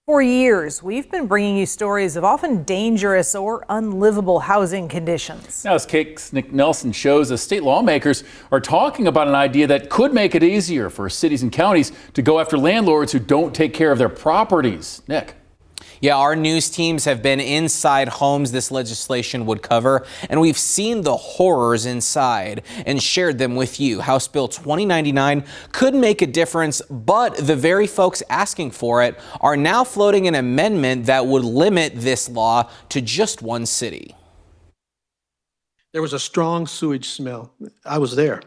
For years, we've been bringing you stories of often dangerous or unlivable housing conditions. Now, as KAKE's Nick Nelson shows us, state lawmakers are talking about an idea that could make it easier for cities and counties to go after landlords who don't take care of their properties. Nick. Yeah, our news teams have been inside homes this legislation would cover, and we've seen the horrors inside and shared them with you. House Bill 2099 could make a difference, but the very folks asking for it are now floating an amendment that would limit this law to just one city. There was a strong sewage smell. I was there.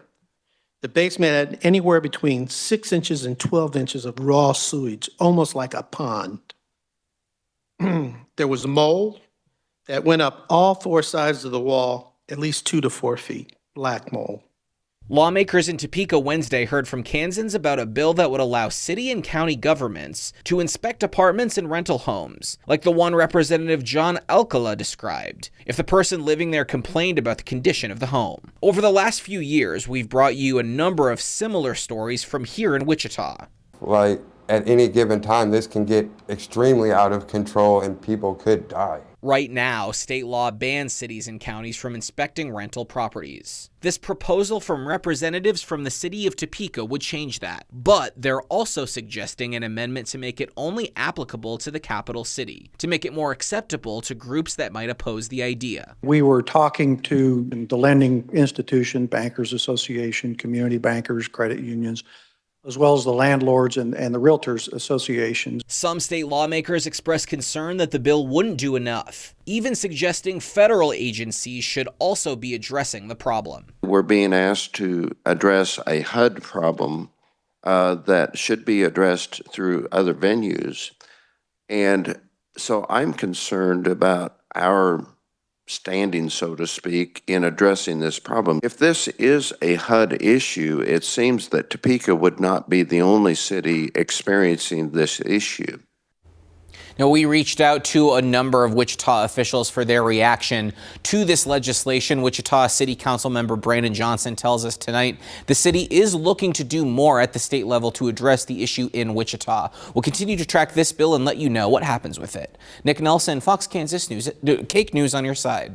The basement had anywhere between 6 inches and 12 inches of raw sewage, almost like a pond. There was mold that went up all 4 sides of the wall, at least 2 to 4 feet, black mold. Lawmakers in Topeka Wednesday heard from Kansans about a bill that would allow city and county governments to inspect apartments and rental homes, like the one Representative John Alcala described, if the person living there complained about the condition of the home. Over the last few years, we've brought you a number of similar stories from here in Wichita. Like, at any given time, this can get extremely out of control and people could die. Right now, state law bans cities and counties from inspecting rental properties. This proposal from representatives from the city of Topeka would change that. But they're also suggesting an amendment to make it only applicable to the capital city, to make it more acceptable to groups that might oppose the idea. We were talking to the lending institution, Bankers Association, community bankers, credit unions, as well as the landlords and the realtors associations. Some state lawmakers expressed concern that the bill wouldn't do enough, even suggesting federal agencies should also be addressing the problem. We're being asked to address a HUD problem that should be addressed through other venues. And so I'm concerned about our standing, so to speak, in addressing this problem. If this is a HUD issue, it seems that Topeka would not be the only city experiencing this issue. Now, we reached out to a number of Wichita officials for their reaction to this legislation. Wichita City Council member Brandon Johnson tells us tonight the city is looking to do more at the state level to address the issue in Wichita. We'll continue to track this bill and let you know what happens with it. Nick Nelson, Fox Kansas News, KAKE News on your side.